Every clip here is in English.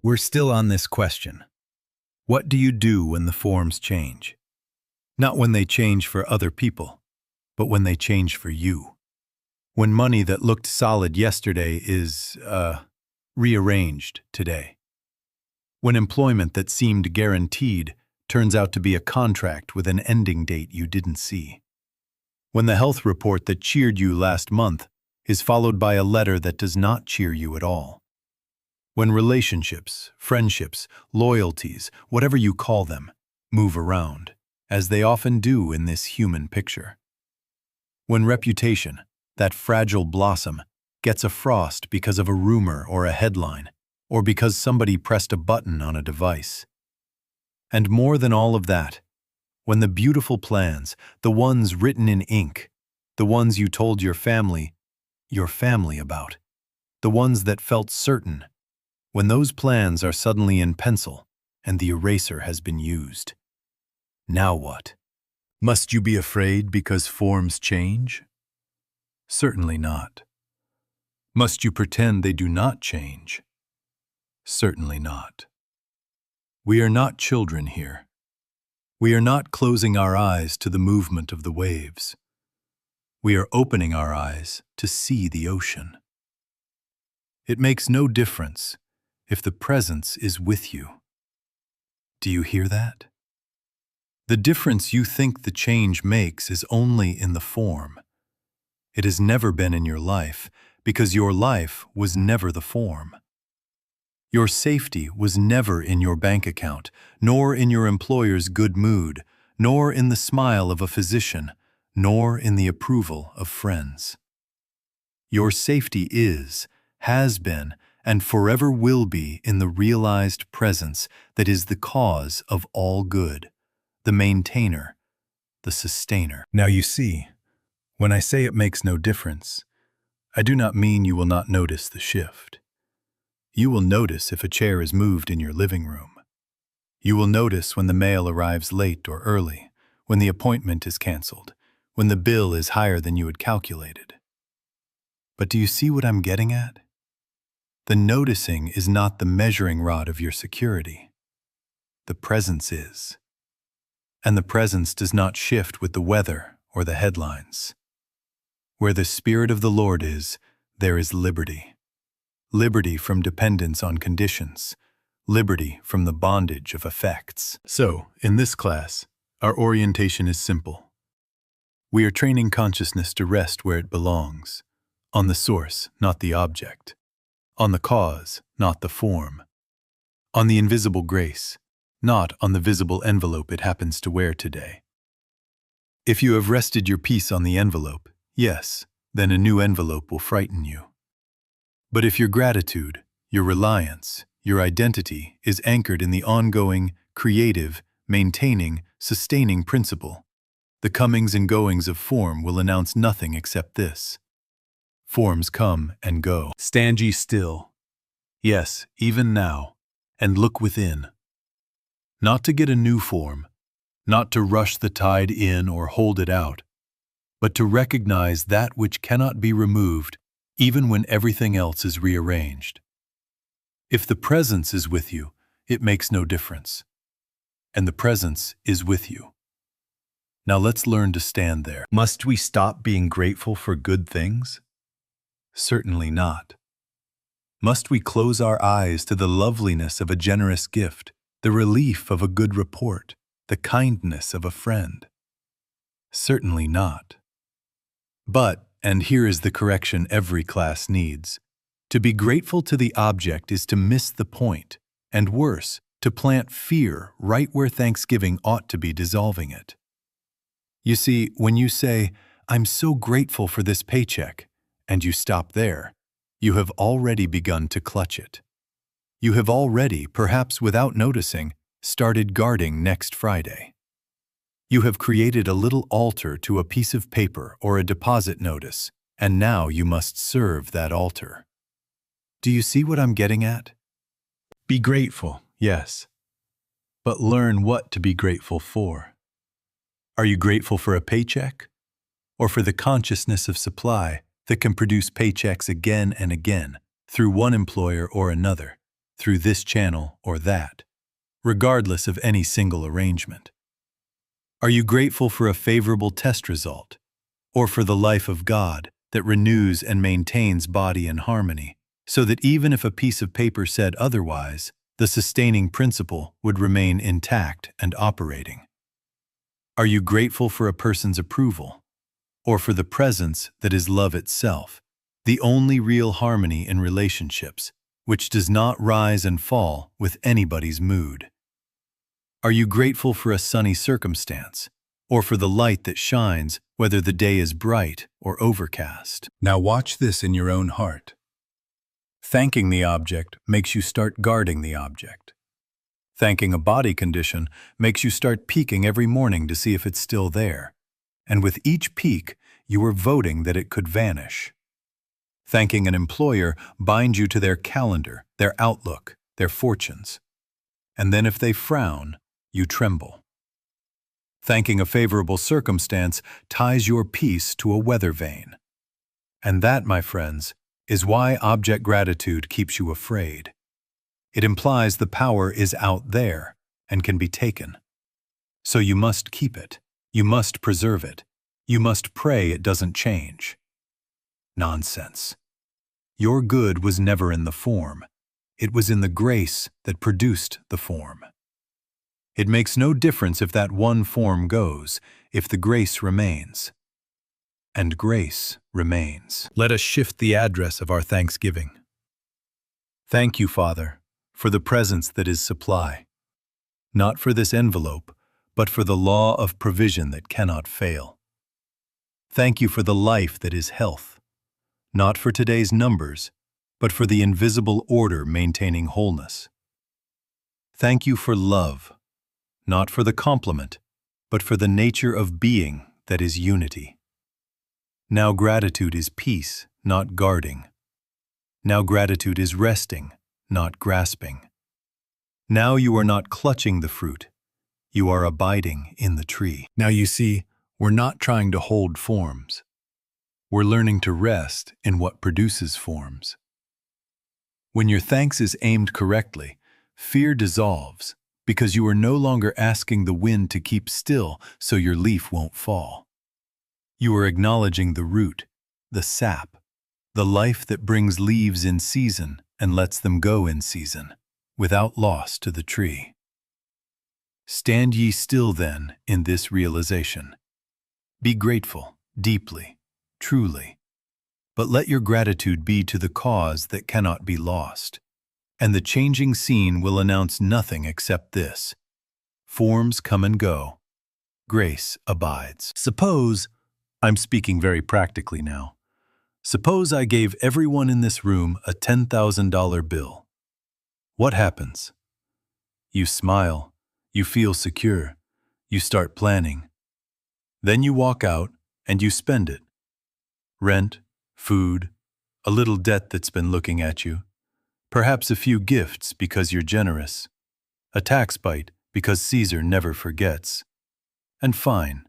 We're still on this question. What do you do when the forms change? Not when they change for other people, but when they change for you. When money that looked solid yesterday is, rearranged today. When employment that seemed guaranteed turns out to be a contract with an ending date you didn't see. When the health report that cheered you last month is followed by a letter that does not cheer you at all. When relationships, friendships, loyalties, whatever you call them, move around, as they often do in this human picture. When reputation, that fragile blossom, gets a frost because of a rumor or a headline, or because somebody pressed a button on a device. And more than all of that, when the beautiful plans, the ones written in ink, the ones you told your family about, the ones that felt certain, when those plans are suddenly in pencil and the eraser has been used. Now what? Must you be afraid because forms change? Certainly not. Must you pretend they do not change? Certainly not. We are not children here. We are not closing our eyes to the movement of the waves. We are opening our eyes to see the ocean. It makes no difference if the presence is with you. Do you hear that? The difference you think the change makes is only in the form. It has never been in your life because your life was never the form. Your safety was never in your bank account, nor in your employer's good mood, nor in the smile of a physician, nor in the approval of friends. Your safety is, has been, and forever will be in the realized presence that is the cause of all good, the maintainer, the sustainer. Now you see, when I say it makes no difference, I do not mean you will not notice the shift. You will notice if a chair is moved in your living room. You will notice when the mail arrives late or early, when the appointment is canceled, when the bill is higher than you had calculated. But do you see what I'm getting at? The noticing is not the measuring rod of your security. The presence is. And the presence does not shift with the weather or the headlines. Where the Spirit of the Lord is, there is liberty. Liberty from dependence on conditions. Liberty from the bondage of effects. So, in this class, our orientation is simple. We are training consciousness to rest where it belongs, on the source, not the object, on the cause, not the form, on the invisible grace, not on the visible envelope it happens to wear today. If you have rested your peace on the envelope, yes, then a new envelope will frighten you. But if your gratitude, your reliance, your identity is anchored in the ongoing, creative, maintaining, sustaining principle, the comings and goings of form will announce nothing except this. Forms come and go. Stand ye still. Yes, even now, and look within. Not to get a new form, not to rush the tide in or hold it out, but to recognize that which cannot be removed even when everything else is rearranged. If the presence is with you, it makes no difference. And the presence is with you. Now let's learn to stand there. Must we stop being grateful for good things? Certainly not. Must we close our eyes to the loveliness of a generous gift, the relief of a good report, the kindness of a friend? Certainly not. But, and here is the correction every class needs, to be grateful to the object is to miss the point, and worse, to plant fear right where thanksgiving ought to be dissolving it. You see, when you say, "I'm so grateful for this paycheck," and you stop there, you have already begun to clutch it. You have already, perhaps without noticing, started guarding next Friday. You have created a little altar to a piece of paper or a deposit notice, and now you must serve that altar. Do you see what I'm getting at? Be grateful, yes, but learn what to be grateful for. Are you grateful for a paycheck? Or for the consciousness of supply that can produce paychecks again and again through one employer or another, through this channel or that, regardless of any single arrangement? Are you grateful for a favorable test result, or for the life of God that renews and maintains body and harmony, so that even if a piece of paper said otherwise, the sustaining principle would remain intact and operating? Are you grateful for a person's approval, or for the presence that is love itself, the only real harmony in relationships, which does not rise and fall with anybody's mood? Are you grateful for a sunny circumstance, or for the light that shines whether the day is bright or overcast? Now watch this in your own heart. Thanking the object makes you start guarding the object. Thanking a body condition makes you start peeking every morning to see if it's still there. And with each peek, you are voting that it could vanish. Thanking an employer binds you to their calendar, their outlook, their fortunes. And then if they frown, you tremble. Thanking a favorable circumstance ties your peace to a weather vane. And that, my friends, is why object gratitude keeps you afraid. It implies the power is out there and can be taken. So you must keep it. You must preserve it. You must pray it doesn't change. Nonsense. Your good was never in the form. It was in the grace that produced the form. It makes no difference if that one form goes, if the grace remains. And grace remains. Let us shift the address of our thanksgiving. Thank you, Father, for the presence that is supply. Not for this envelope, but for the law of provision that cannot fail. Thank you for the life that is health. Not for today's numbers, but for the invisible order maintaining wholeness. Thank you for love. Not for the complement, but for the nature of being that is unity. Now gratitude is peace, not guarding. Now gratitude is resting, not grasping. Now you are not clutching the fruit, you are abiding in the tree. Now you see, we're not trying to hold forms. We're learning to rest in what produces forms. When your thanks is aimed correctly, fear dissolves, because you are no longer asking the wind to keep still so your leaf won't fall. You are acknowledging the root, the sap, the life that brings leaves in season and lets them go in season, without loss to the tree. Stand ye still then in this realization. Be grateful, deeply, truly, but let your gratitude be to the cause that cannot be lost. And the changing scene will announce nothing except this: forms come and go. Grace abides. Suppose, I'm speaking very practically now, suppose I gave everyone in this room a $10,000 bill. What happens? You smile, you feel secure, you start planning. Then you walk out and you spend it. Rent, food, a little debt that's been looking at you. Perhaps a few gifts because you're generous, a tax bite because Caesar never forgets. And fine,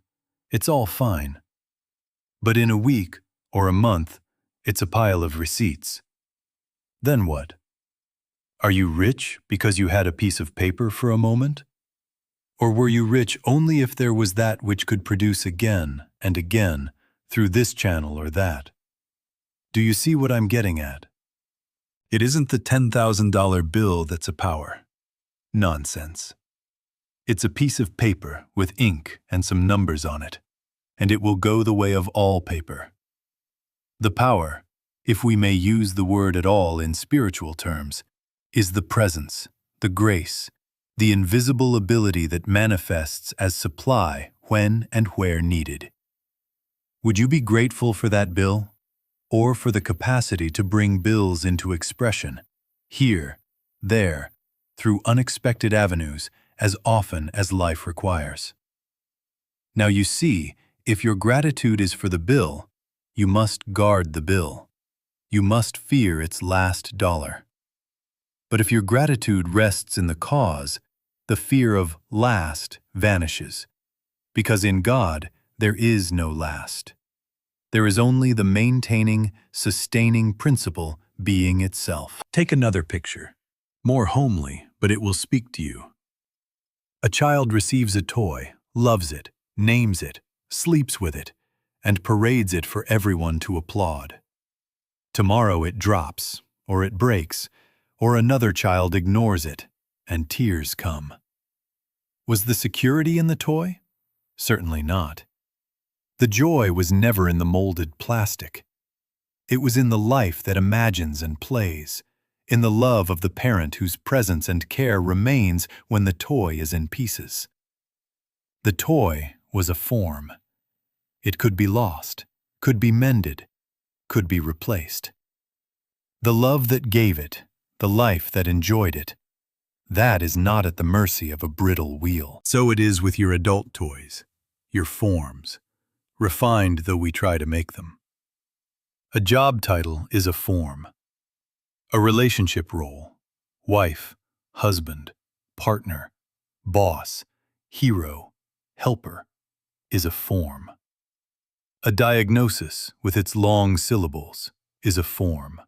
it's all fine. But in a week or a month, it's a pile of receipts. Then what? Are you rich because you had a piece of paper for a moment? Or were you rich only if there was that which could produce again and again through this channel or that? Do you see what I'm getting at? It isn't the $10,000 bill that's a power. Nonsense. It's a piece of paper with ink and some numbers on it, and it will go the way of all paper. The power, if we may use the word at all in spiritual terms, is the presence, the grace, the invisible ability that manifests as supply when and where needed. Would you be grateful for that bill? Or for the capacity to bring bills into expression, here, there, through unexpected avenues, as often as life requires? Now you see, if your gratitude is for the bill, you must guard the bill. You must fear its last dollar. But if your gratitude rests in the cause, the fear of last vanishes, because in God there is no last. There is only the maintaining, sustaining principle being itself. Take another picture. more homely, but it will speak to you. A child receives a toy, loves it, names it, sleeps with it, and parades it for everyone to applaud. Tomorrow it drops, or it breaks, or another child ignores it, and tears come. Was the security in the toy? Certainly not. The joy was never in the molded plastic. It was in the life that imagines and plays, in the love of the parent whose presence and care remains when the toy is in pieces. The toy was a form. It could be lost, could be mended, could be replaced. The love that gave it, the life that enjoyed it, that is not at the mercy of a brittle wheel. So it is with your adult toys, your forms, refined though we try to make them. A job title is a form. A relationship role, wife, husband, partner, boss, hero, helper, is a form. A diagnosis with its long syllables is a form.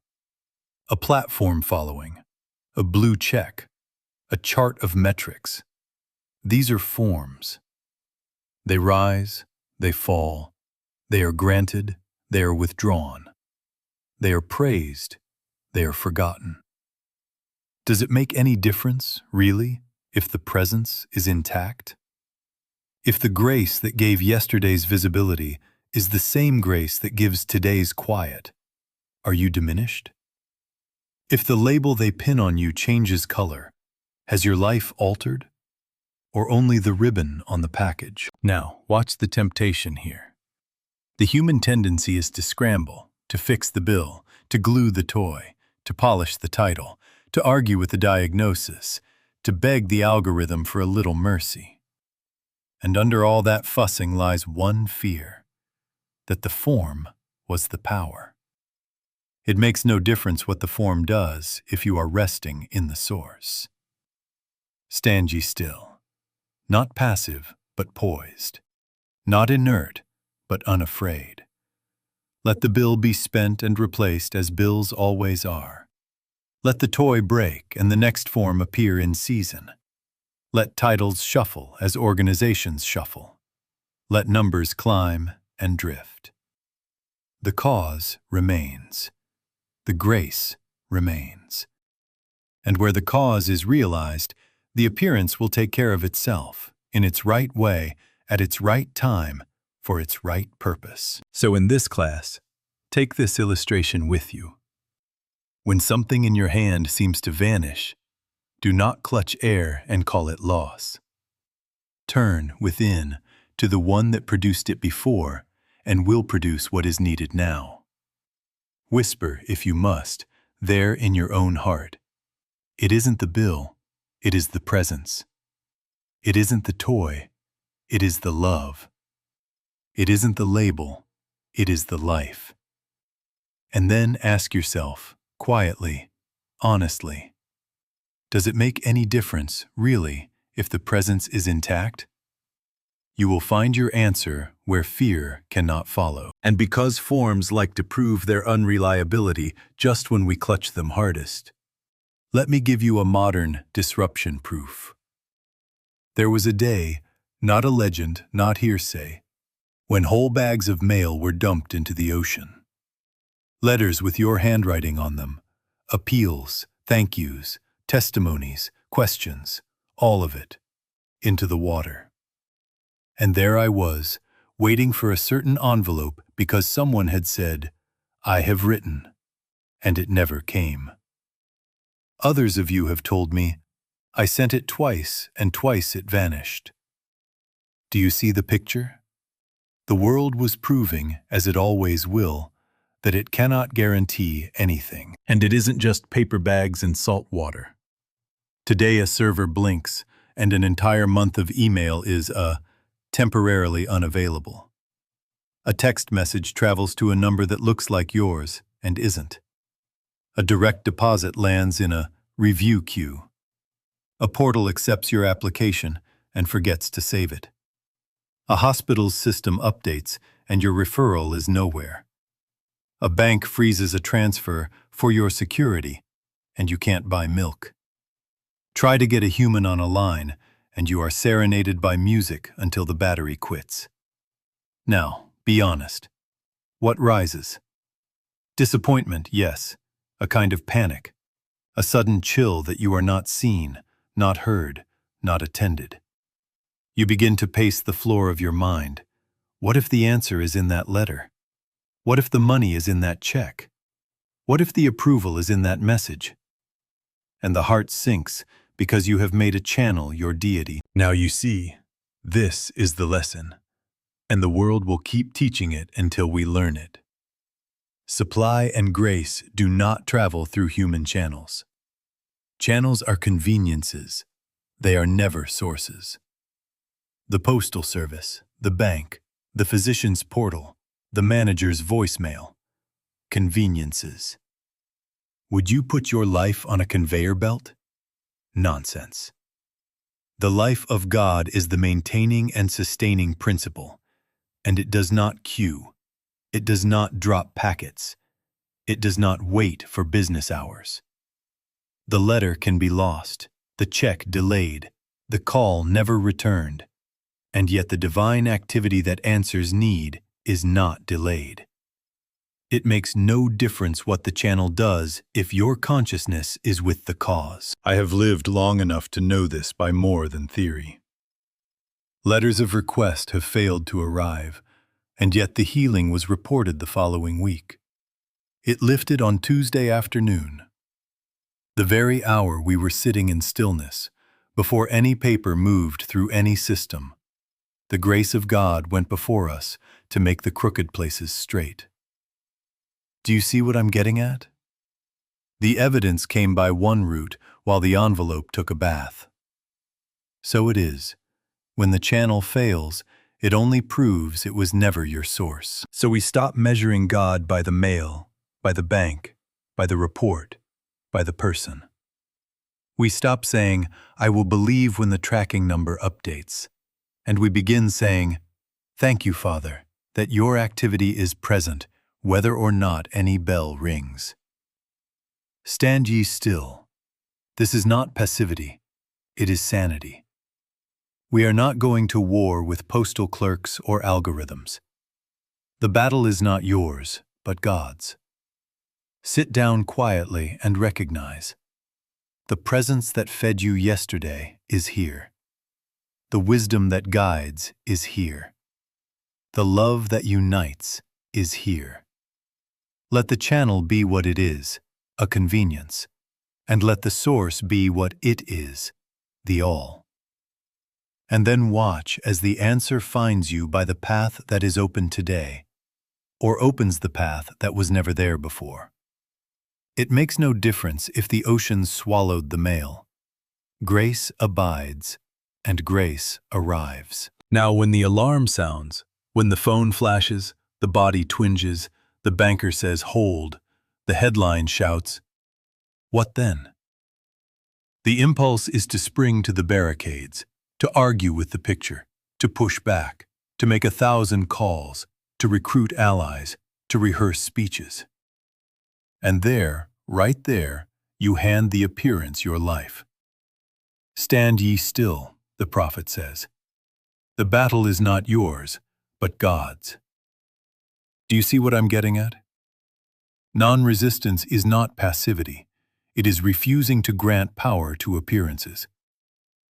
A platform following, a blue check, a chart of metrics. These are forms. They rise, they fall, they are granted, they are withdrawn. They are praised, they are forgotten. Does it make any difference, really, if the presence is intact? If the grace that gave yesterday's visibility is the same grace that gives today's quiet, are you diminished? If the label they pin on you changes color, has your life altered? Or only the ribbon on the package? Now, watch the temptation here. The human tendency is to scramble, to fix the bill, to glue the toy, to polish the title, to argue with the diagnosis, to beg the algorithm for a little mercy. And under all that fussing lies one fear, that the form was the power. It makes no difference what the form does if you are resting in the source. Stand ye still, not passive but poised, not inert but unafraid. Let the bill be spent and replaced as bills always are. Let the toy break and the next form appear in season. Let titles shuffle as organizations shuffle. Let numbers climb and drift. The cause remains. The grace remains. And where the cause is realized, the appearance will take care of itself, in its right way, at its right time, for its right purpose. So in this class, take this illustration with you. When something in your hand seems to vanish, do not clutch air and call it loss. Turn within to the one that produced it before and will produce what is needed now. Whisper, if you must, there in your own heart. It isn't the bill, it is the presence. It isn't the toy, it is the love. It isn't the label, it is the life. And then ask yourself, quietly, honestly, does it make any difference, really, if the presence is intact? You will find your answer where fear cannot follow. And because forms like to prove their unreliability just when we clutch them hardest, let me give you a modern disruption proof. There was a day, not a legend, not hearsay, when whole bags of mail were dumped into the ocean. Letters with your handwriting on them, appeals, thank yous, testimonies, questions, all of it, into the water. And there I was, waiting for a certain envelope because someone had said, I have written, and it never came. Others of you have told me, I sent it twice, and twice it vanished. Do you see the picture? The world was proving, as it always will, that it cannot guarantee anything. And it isn't just paper bags and salt water. Today a server blinks, and an entire month of email is temporarily unavailable. A text message travels to a number that looks like yours and isn't. A direct deposit lands in a review queue. A portal accepts your application and forgets to save it. A hospital's system updates and your referral is nowhere. A bank freezes a transfer for your security and you can't buy milk. Try to get a human on a line, and you are serenaded by music until the battery quits. Now, be honest. What rises? Disappointment, yes. A kind of panic. A sudden chill that you are not seen, not heard, not attended. You begin to pace the floor of your mind. What if the answer is in that letter? What if the money is in that check? What if the approval is in that message? And the heart sinks because you have made a channel your deity. Now you see, this is the lesson, and the world will keep teaching it until we learn it. Supply and grace do not travel through human channels. Channels are conveniences. They are never sources. The postal service, the bank, the physician's portal, the manager's voicemail. Conveniences. Would you put your life on a conveyor belt? Nonsense. The life of God is the maintaining and sustaining principle, and it does not queue. It does not drop packets. It does not wait for business hours. The letter can be lost, the check delayed, the call never returned, and yet the divine activity that answers need is not delayed. It makes no difference what the channel does if your consciousness is with the cause. I have lived long enough to know this by more than theory. Letters of request have failed to arrive, and yet the healing was reported the following week. It lifted on Tuesday afternoon. The very hour we were sitting in stillness, before any paper moved through any system. The grace of God went before us to make the crooked places straight. Do you see what I'm getting at? The evidence came by one route while the envelope took a bath. So it is. When the channel fails, it only proves it was never your source. So we stop measuring God by the mail, by the bank, by the report, by the person. We stop saying, I will believe when the tracking number updates. And we begin saying, thank you, Father, that your activity is present, whether or not any bell rings. Stand ye still. This is not passivity, it is sanity. We are not going to war with postal clerks or algorithms. The battle is not yours, but God's. Sit down quietly and recognize. The presence that fed you yesterday is here. The wisdom that guides is here. The love that unites is here. Let the channel be what it is, a convenience, and let the source be what it is, the all. And then watch as the answer finds you by the path that is open today, or opens the path that was never there before. It makes no difference if the ocean swallowed the mail. Grace abides, and grace arrives. Now when the alarm sounds, when the phone flashes, the body twinges, the banker says, hold, the headline shouts, what then? The impulse is to spring to the barricades, to argue with the picture, to push back, to make 1,000 calls, to recruit allies, to rehearse speeches. And there, right there, you hand the appearance your life. Stand ye still, the prophet says. The battle is not yours, but God's. Do you see what I'm getting at? Non-resistance is not passivity. It is refusing to grant power to appearances.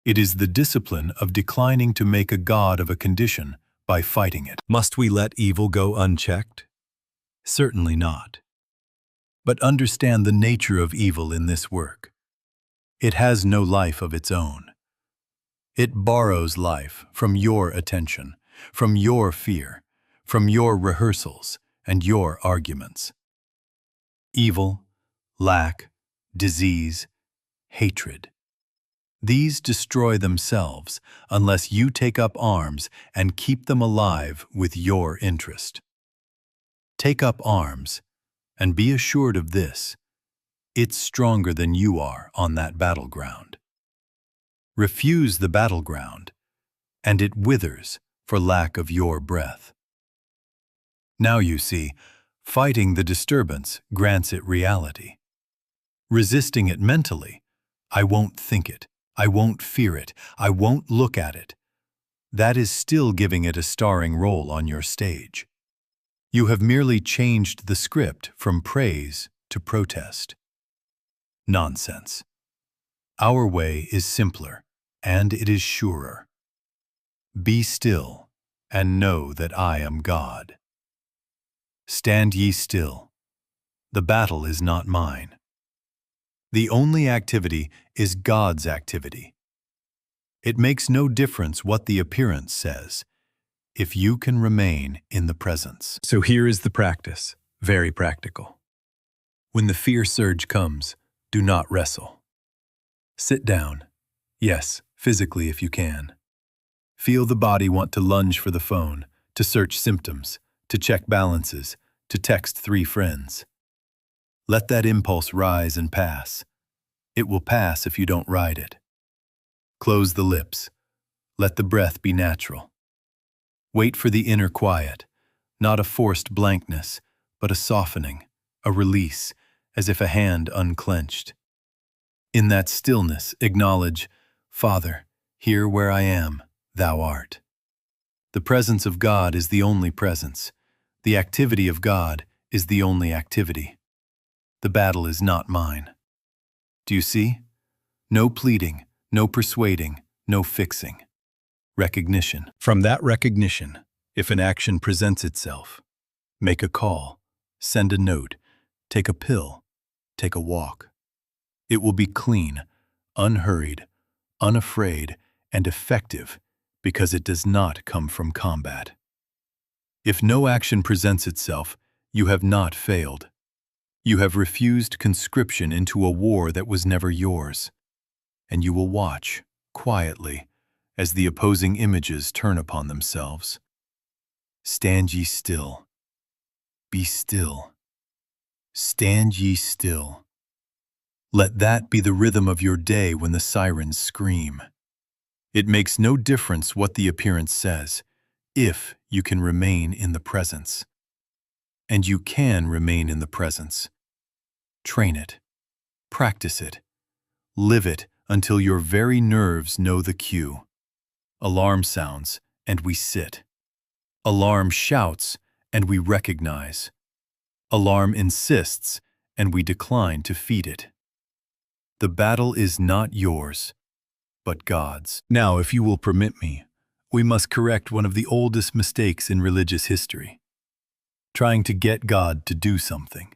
It is the discipline of declining to make a god of a condition by fighting it. Must we let evil go unchecked? Certainly not. But understand the nature of evil in this work. It has no life of its own. It borrows life from your attention, from your fear, from your rehearsals and your arguments. Evil, lack, disease, hatred. These destroy themselves unless you take up arms and keep them alive with your interest. Take up arms, and be assured of this: it's stronger than you are on that battleground. Refuse the battleground, and it withers for lack of your breath. Now you see, fighting the disturbance grants it reality. Resisting it mentally I won't think it. I won't fear it. I won't look at it. That is still giving it a starring role on your stage. You have merely changed the script from praise to protest. Nonsense. Our way is simpler, and it is surer. Be still, and know that I am God. Stand ye still. The battle is not mine. The only activity is God's activity. It makes no difference what the appearance says, if you can remain in the presence. So here is the practice, very practical. When the fear surge comes, do not wrestle. Sit down. Yes, physically if you can. Feel the body want to lunge for the phone, to search symptoms, to check balances, to text 3 friends. Let that impulse rise and pass. It will pass if you don't ride it. Close the lips. Let the breath be natural. Wait for the inner quiet, not a forced blankness, but a softening, a release, as if a hand unclenched. In that stillness, acknowledge, Father, here where I am, thou art. The presence of God is the only presence. The activity of God is the only activity. The battle is not mine. Do you see? No pleading, no persuading, no fixing. Recognition. From that recognition, if an action presents itself, make a call, send a note, take a pill, take a walk. It will be clean, unhurried, unafraid, and effective because it does not come from combat. If no action presents itself, you have not failed. You have refused conscription into a war that was never yours, and you will watch, quietly, as the opposing images turn upon themselves. Stand ye still. Be still. Stand ye still. Let that be the rhythm of your day when the sirens scream. It makes no difference what the appearance says, if you can remain in the presence. And you can remain in the presence. Train it. Practice it. Live it until your very nerves know the cue. Alarm sounds, and we sit. Alarm shouts, and we recognize. Alarm insists, and we decline to feed it. The battle is not yours, but God's. Now, if you will permit me, we must correct one of the oldest mistakes in religious history. Trying to get God to do something.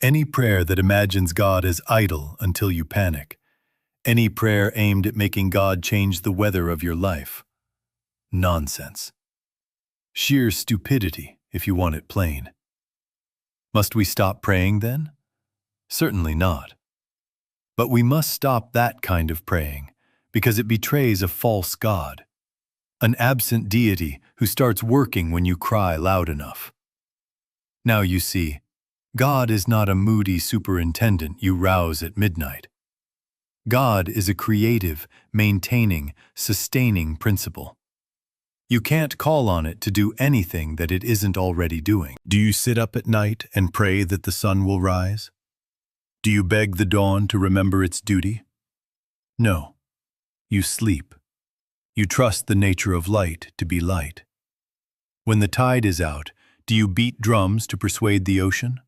Any prayer that imagines God as idle until you panic. Any prayer aimed at making God change the weather of your life. Nonsense. Sheer stupidity, if you want it plain. Must we stop praying then? Certainly not. But we must stop that kind of praying, because it betrays a false God, an absent deity who starts working when you cry loud enough. Now you see, God is not a moody superintendent you rouse at midnight. God is a creative, maintaining, sustaining principle. You can't call on it to do anything that it isn't already doing. Do you sit up at night and pray that the sun will rise? Do you beg the dawn to remember its duty? No. You sleep. You trust the nature of light to be light. When the tide is out, do you beat drums to persuade the ocean?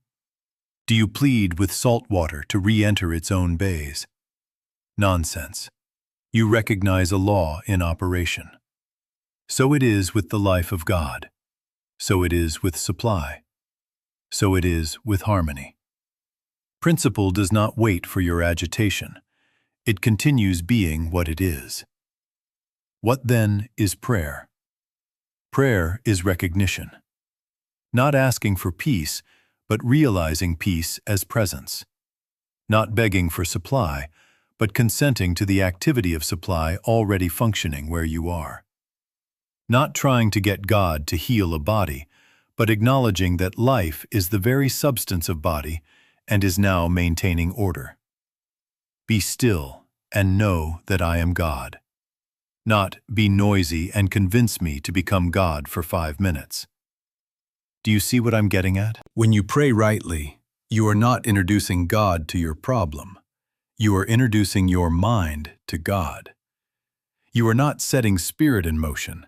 Do you plead with salt water to re-enter its own bays? Nonsense. You recognize a law in operation. So it is with the life of God. So it is with supply. So it is with harmony. Principle does not wait for your agitation. It continues being what it is. What then is prayer? Prayer is recognition. Not asking for peace, but realizing peace as presence. Not begging for supply, but consenting to the activity of supply already functioning where you are. Not trying to get God to heal a body, but acknowledging that life is the very substance of body and is now maintaining order. Be still and know that I am God. Not be noisy and convince me to become God for 5 minutes. Do you see what I'm getting at? When you pray rightly, you are not introducing God to your problem. You are introducing your mind to God. You are not setting spirit in motion.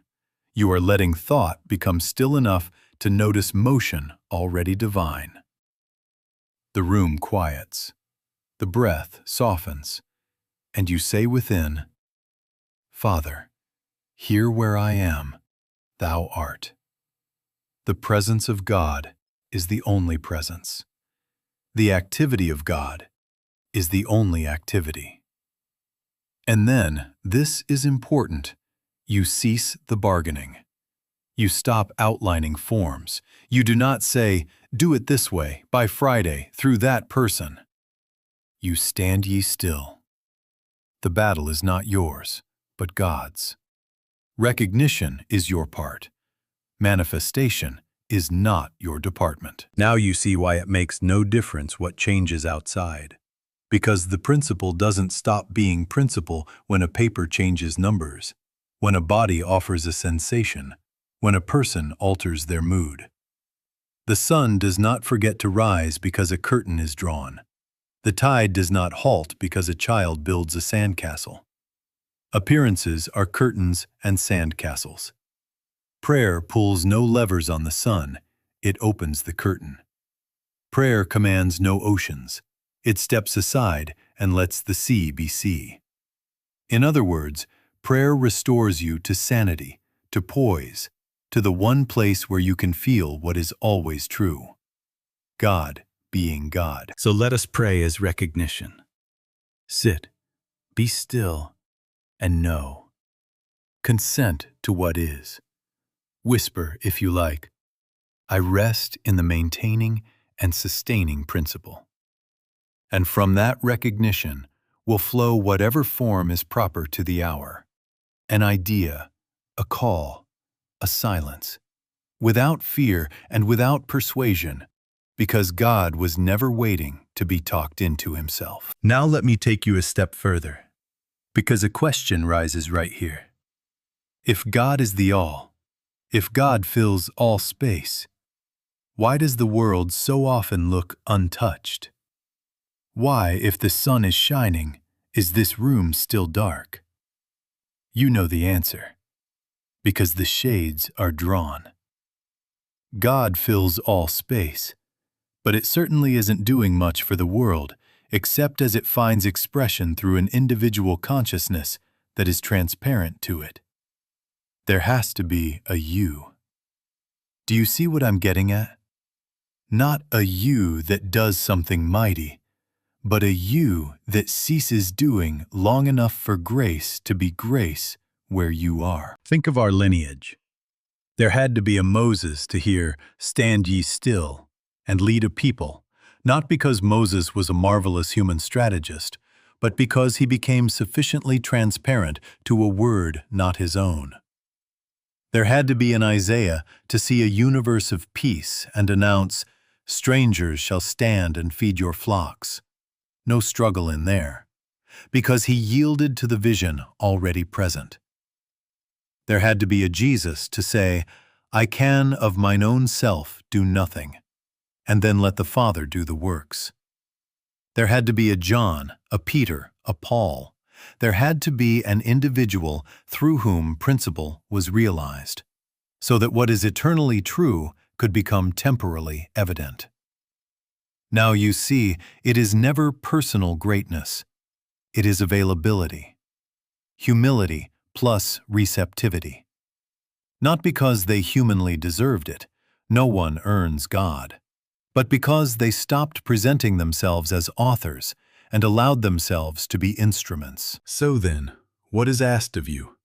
You are letting thought become still enough to notice motion already divine. The room quiets. The breath softens. And you say within, Father, here where I am, thou art. The presence of God is the only presence. The activity of God is the only activity. And then, this is important, you cease the bargaining. You stop outlining forms. You do not say, do it this way, by Friday, through that person. You stand ye still. The battle is not yours, but God's. Recognition is your part. Manifestation is not your department. Now you see why it makes no difference what changes outside. Because the principle doesn't stop being principle when a paper changes numbers, when a body offers a sensation, when a person alters their mood. The sun does not forget to rise because a curtain is drawn. The tide does not halt because a child builds a sandcastle. Appearances are curtains and sandcastles. Prayer pulls no levers on the sun, it opens the curtain. Prayer commands no oceans. It steps aside and lets the sea be sea. In other words, prayer restores you to sanity, to poise, to the one place where you can feel what is always true. God being God. So let us pray as recognition. Sit, be still, and know. Consent to what is. Whisper, if you like, I rest in the maintaining and sustaining principle. And from that recognition will flow whatever form is proper to the hour. An idea, a call, a silence, without fear and without persuasion, because God was never waiting to be talked into himself. Now let me take you a step further, because a question rises right here. If God is the all, if God fills all space, why does the world so often look untouched? Why, if the sun is shining, is this room still dark? You know the answer. Because the shades are drawn. God fills all space, but it certainly isn't doing much for the world, except as it finds expression through an individual consciousness that is transparent to it. There has to be a you. Do you see what I'm getting at? Not a you that does something mighty, but a you that ceases doing long enough for grace to be grace where you are. Think of our lineage. There had to be a Moses to hear, "Stand ye still," and lead a people, not because Moses was a marvelous human strategist, but because he became sufficiently transparent to a word not his own. There had to be an Isaiah to see a universe of peace and announce, "Strangers shall stand and feed your flocks." No struggle in there, because he yielded to the vision already present. There had to be a Jesus to say, "I can of mine own self do nothing," and then let the Father do the works. There had to be a John, a Peter, a Paul. There had to be an individual through whom principle was realized, so that what is eternally true could become temporally evident. Now you see, it is never personal greatness. It is availability. Humility plus receptivity. Not because they humanly deserved it, no one earns God, but because they stopped presenting themselves as authors and allowed themselves to be instruments. So then, what is asked of you?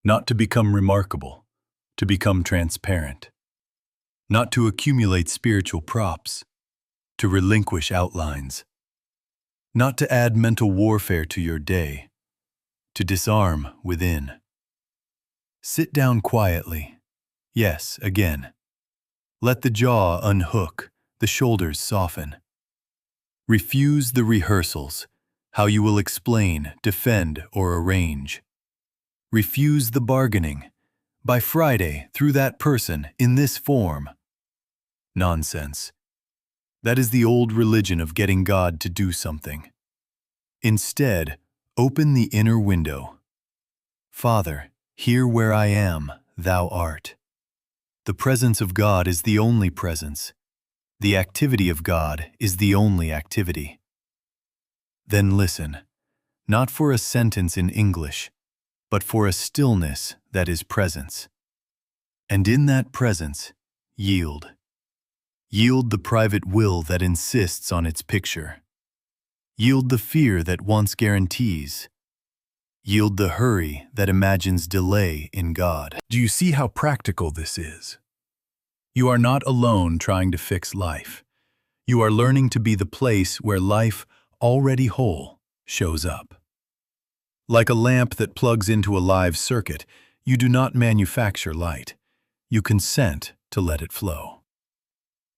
Not to become remarkable, to become transparent. Not to accumulate spiritual props, to relinquish outlines. Not to add mental warfare to your day, to disarm within. Sit down quietly. Yes, again. Let the jaw unhook, the shoulders soften. Refuse the rehearsals, how you will explain, defend, or arrange. Refuse the bargaining. By Friday, through that person, in this form. Nonsense. That is the old religion of getting God to do something. Instead, open the inner window. Father, here where I am, thou art. The presence of God is the only presence. The activity of God is the only activity. Then listen, not for a sentence in English, but for a stillness that is presence. And in that presence, yield. Yield the private will that insists on its picture. Yield the fear that wants guarantees. Yield the hurry that imagines delay in God. Do you see how practical this is? You are not alone trying to fix life. You are learning to be the place where life, already whole, shows up. Like a lamp that plugs into a live circuit, you do not manufacture light. You consent to let it flow.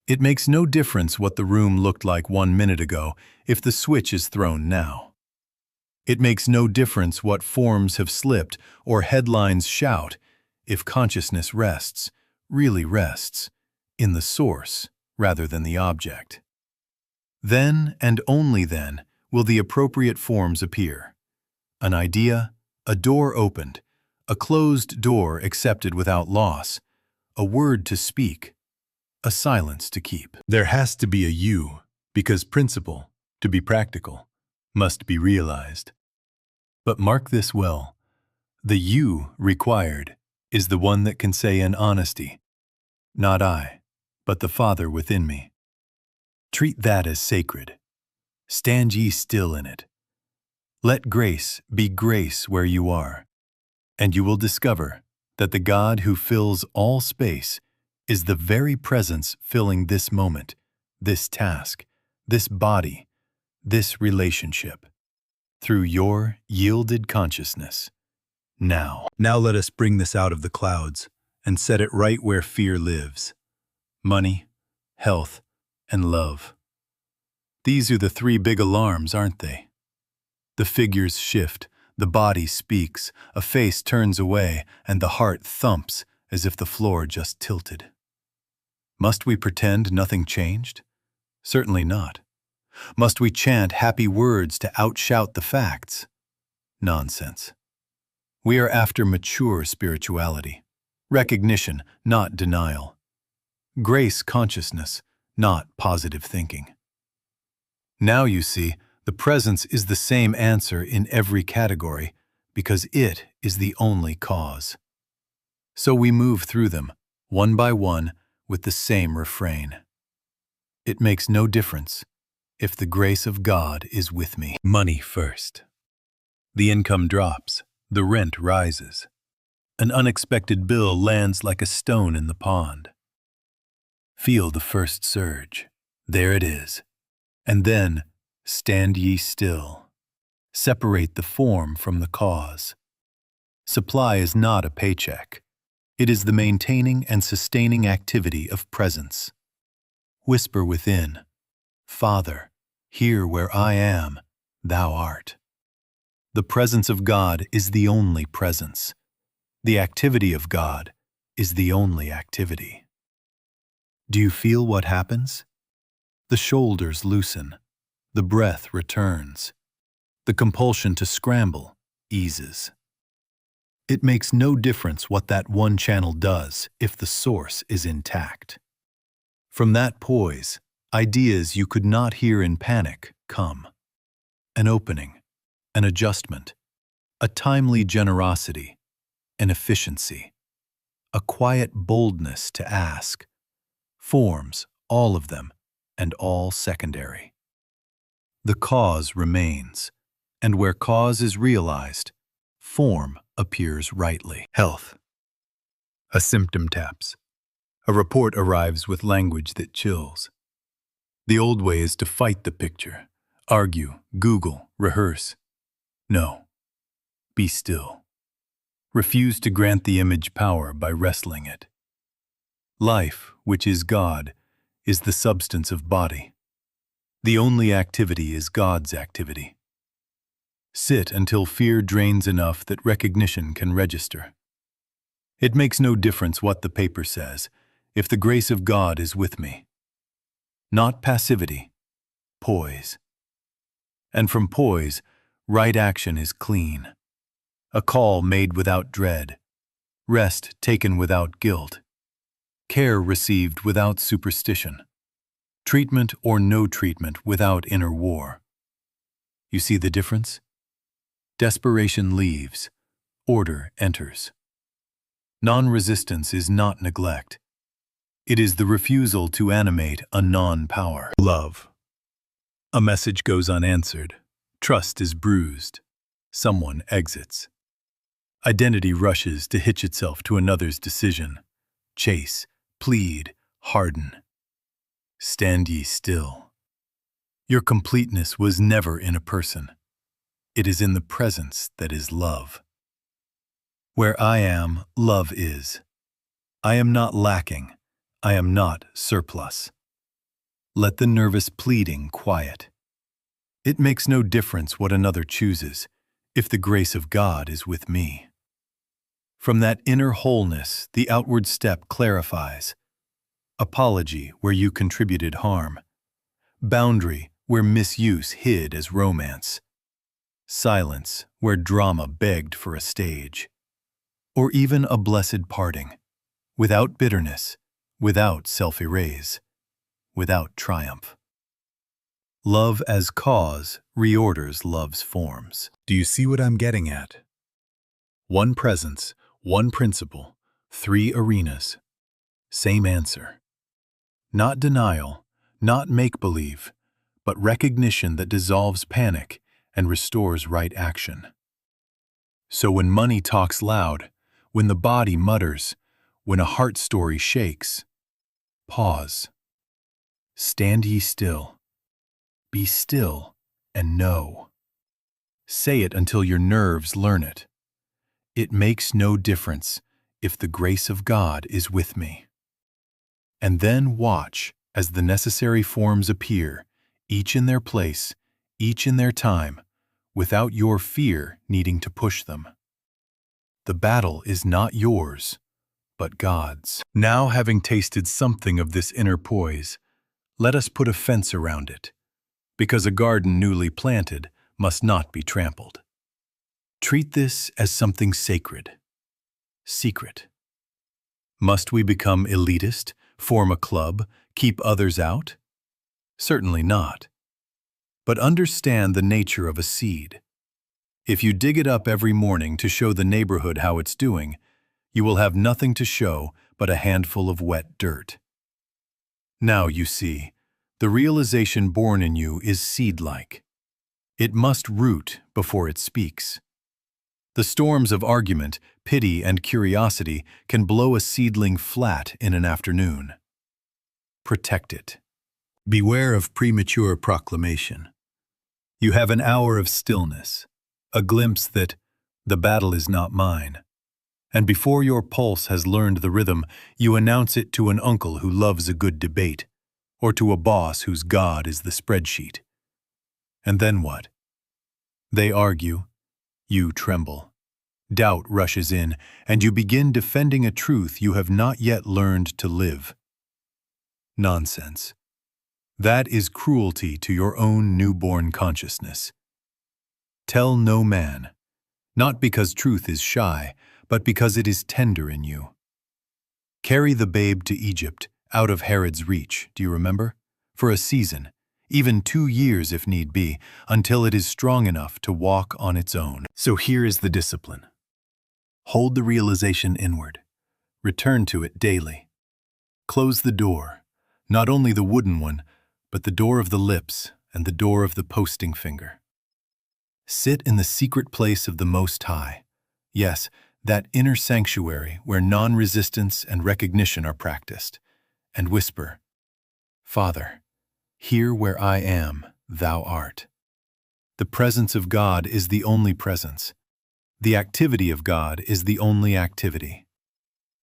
It makes no difference what the room looked like 1 minute ago if the switch is thrown now. It makes no difference what forms have slipped or headlines shout if consciousness rests, really rests, in the source rather than the object. Then and only then will the appropriate forms appear. An idea, a door opened, a closed door accepted without loss, a word to speak, a silence to keep. There has to be a you, because principle, to be practical, must be realized. But mark this well, the you required is the one that can say in honesty, not I, but the Father within me. Treat that as sacred. Stand ye still in it. Let grace be grace where you are, and you will discover that the God who fills all space is the very presence filling this moment, this task, this body, this relationship, through your yielded consciousness. Now let us bring this out of the clouds and set it right where fear lives. Money, health, and love. These are the 3 big alarms, aren't they? The figures shift, the body speaks, a face turns away, and the heart thumps as if the floor just tilted. Must we pretend nothing changed? Certainly not. Must we chant happy words to outshout the facts? Nonsense. We are after mature spirituality, recognition, not denial, grace consciousness, not positive thinking. Now you see, the presence is the same answer in every category because it is the only cause. So we move through them, one by one, with the same refrain. It makes no difference if the grace of God is with me. Money first. The income drops, the rent rises. An unexpected bill lands like a stone in the pond. Feel the first surge. There it is. And then, stand ye still. Separate the form from the cause. Supply is not a paycheck. It is the maintaining and sustaining activity of presence. Whisper within, Father, here where I am, thou art. The presence of God is the only presence. The activity of God is the only activity. Do you feel what happens? The shoulders loosen. The breath returns. The compulsion to scramble eases. It makes no difference what that one channel does if the source is intact. From that poise, ideas you could not hear in panic come. An opening, an adjustment, a timely generosity, an efficiency, a quiet boldness to ask, forms, all of them, and all secondary. The cause remains, and where cause is realized, form appears rightly. Health. A symptom taps. A report arrives with language that chills. The old way is to fight the picture, argue, Google, rehearse. No. Be still. Refuse to grant the image power by wrestling it. Life, which is God, is the substance of body. The only activity is God's activity. Sit until fear drains enough that recognition can register. It makes no difference what the paper says, if the grace of God is with me. Not passivity, poise. And from poise, right action is clean. A call made without dread. Rest taken without guilt. Care received without superstition. Treatment or no treatment without inner war. You see the difference? Desperation leaves. Order enters. Non-resistance is not neglect. It is the refusal to animate a non-power. Love. A message goes unanswered. Trust is bruised. Someone exits. Identity rushes to hitch itself to another's decision. Chase, plead, harden. Stand ye still. Your completeness was never in a person. It is in the presence that is love. Where I am, love is. I am not lacking. I am not surplus. Let the nervous pleading quiet. It makes no difference what another chooses, if the grace of God is with me. From that inner wholeness, the outward step clarifies. Apology where you contributed harm. Boundary where misuse hid as romance. Silence where drama begged for a stage. Or even a blessed parting, without bitterness, without self-erase, without triumph. Love as cause reorders love's forms. Do you see what I'm getting at? One presence, one principle, 3 arenas. Same answer. Not denial, not make-believe, but recognition that dissolves panic and restores right action. So when money talks loud, when the body mutters, when a heart story shakes, pause. Stand ye still. Be still and know. Say it until your nerves learn it. It makes no difference if the grace of God is with me. And then watch as the necessary forms appear, each in their place, each in their time, without your fear needing to push them. The battle is not yours, but God's. Now, having tasted something of this inner poise, let us put a fence around it, because a garden newly planted must not be trampled. Treat this as something sacred, secret. Must we become elitist, form a club, keep others out? Certainly not. But understand the nature of a seed. If you dig it up every morning to show the neighborhood how it's doing, you will have nothing to show but a handful of wet dirt. Now you see, the realization born in you is seed-like. It must root before it speaks. The storms of argument, pity, and curiosity can blow a seedling flat in an afternoon. Protect it. Beware of premature proclamation. You have an hour of stillness, a glimpse that the battle is not mine. And before your pulse has learned the rhythm, you announce it to an uncle who loves a good debate, or to a boss whose God is the spreadsheet. And then what? They argue. You tremble. Doubt rushes in, and you begin defending a truth you have not yet learned to live. Nonsense. That is cruelty to your own newborn consciousness. Tell no man, not because truth is shy, but because it is tender in you. Carry the babe to Egypt, out of Herod's reach, do you remember? For a season, even 2 years if need be, until it is strong enough to walk on its own. So here is the discipline. Hold the realization inward. Return to it daily. Close the door, not only the wooden one, but the door of the lips and the door of the posting finger. Sit in the secret place of the Most High. Yes, that inner sanctuary where non-resistance and recognition are practiced, and whisper, Father, here where I am, thou art. The presence of God is the only presence. The activity of God is the only activity.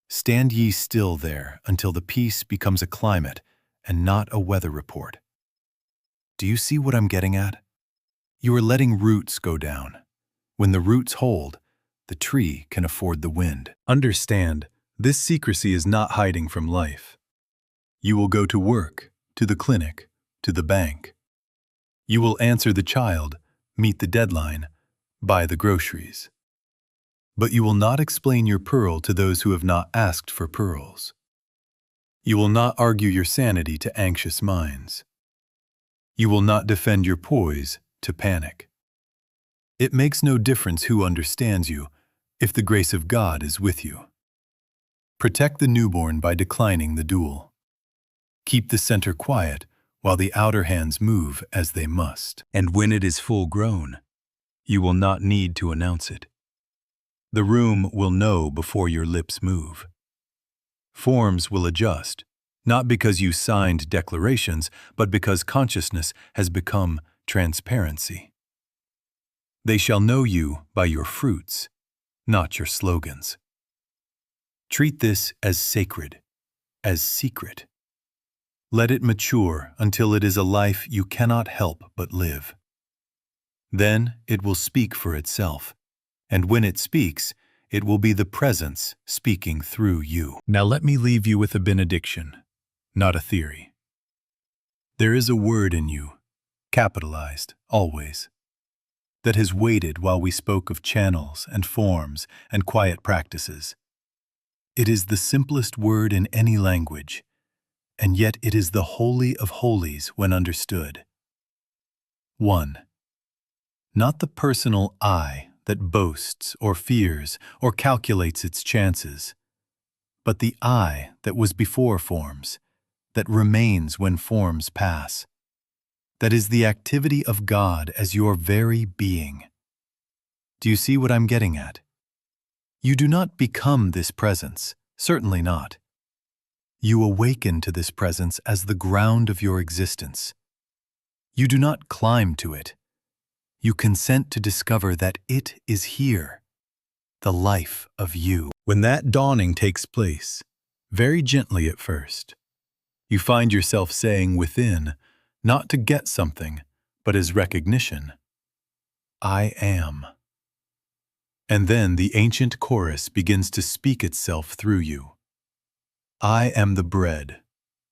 Stand ye still there until the peace becomes a climate and not a weather report. Do you see what I'm getting at? You are letting roots go down. When the roots hold, the tree can afford the wind. Understand, this secrecy is not hiding from life. You will go to work, to the clinic, to the bank. You will answer the child, meet the deadline, buy the groceries. But you will not explain your pearl to those who have not asked for pearls. You will not argue your sanity to anxious minds. You will not defend your poise to panic. It makes no difference who understands you if the grace of God is with you. Protect the newborn by declining the duel. Keep the center quiet while the outer hands move as they must. And when it is full grown, you will not need to announce it. The room will know before your lips move. Forms will adjust, not because you signed declarations, but because consciousness has become transparency. They shall know you by your fruits, not your slogans. Treat this as sacred, as secret. Let it mature until it is a life you cannot help but live. Then it will speak for itself, and when it speaks, it will be the presence speaking through you. Now let me leave you with a benediction, not a theory. There is a word in you, capitalized always, that has waited while we spoke of channels and forms and quiet practices. It is the simplest word in any language, and yet it is the holy of holies when understood. 1. Not the personal I that boasts or fears or calculates its chances, but the I that was before forms, that remains when forms pass. That is the activity of God as your very being. Do you see what I'm getting at? You do not become this presence, certainly not. You awaken to this presence as the ground of your existence. You do not climb to it. You consent to discover that it is here, the life of you. When that dawning takes place, very gently at first, you find yourself saying within, not to get something, but as recognition, I am. And then the ancient chorus begins to speak itself through you. I am the bread.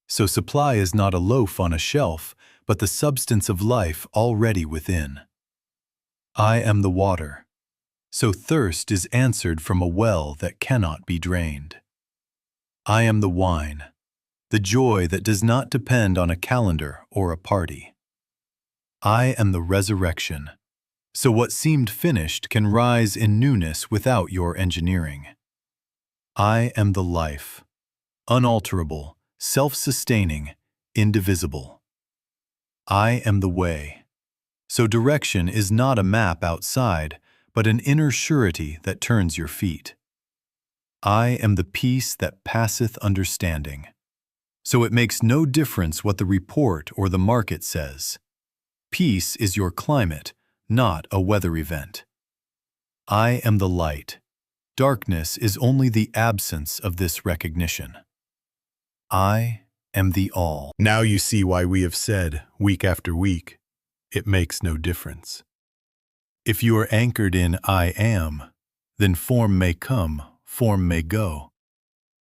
So supply is not a loaf on a shelf, but the substance of life already within. I am the water. So thirst is answered from a well that cannot be drained. I am the wine, the joy that does not depend on a calendar or a party. I am the resurrection. So what seemed finished can rise in newness without your engineering. I am the life, unalterable, self-sustaining, indivisible. I am the way. So direction is not a map outside, but an inner surety that turns your feet. I am the peace that passeth understanding. So it makes no difference what the report or the market says. Peace is your climate, not a weather event. I am the light. Darkness is only the absence of this recognition. I am the all. Now you see why we have said, week after week, it makes no difference. If you are anchored in I am, then form may come, form may go.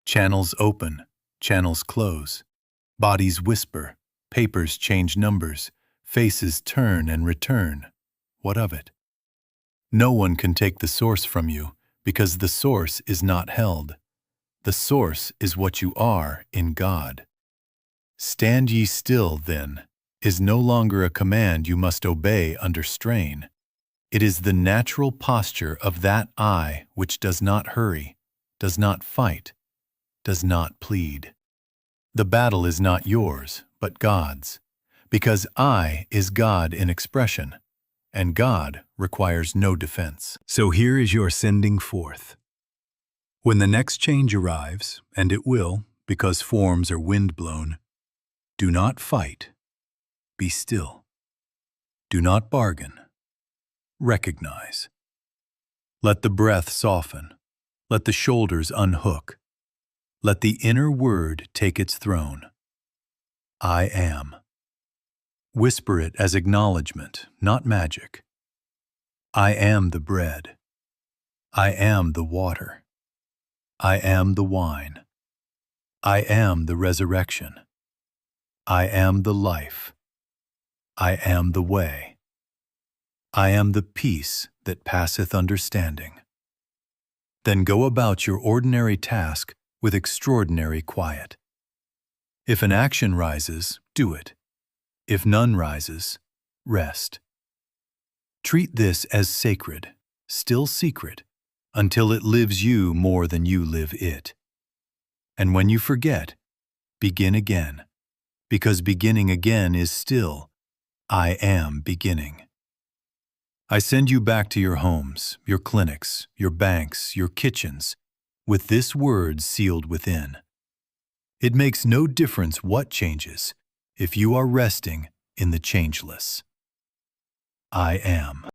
Channels open, channels close. Bodies whisper, papers change numbers, faces turn and return. What of it? No one can take the source from you, because the source is not held. The source is what you are in God. Stand ye still, then, is no longer a command you must obey under strain. It is the natural posture of that I which does not hurry, does not fight, does not plead. The battle is not yours, but God's, because I is God in expression, and God requires no defense. So here is your sending forth. When the next change arrives, and it will, because forms are wind-blown, do not fight, be still. Do not bargain, recognize. Let the breath soften, let the shoulders unhook, let the inner word take its throne. I am. Whisper it as acknowledgement, not magic. I am the bread. I am the water. I am the wine. I am the resurrection. I am the life. I am the way. I am the peace that passeth understanding. Then go about your ordinary task with extraordinary quiet. If an action rises, do it. If none rises, rest. Treat this as sacred, still secret, until it lives you more than you live it. And when you forget, begin again, because beginning again is still, I am beginning. I send you back to your homes, your clinics, your banks, your kitchens, with this word sealed within. It makes no difference what changes if you are resting in the changeless. I am.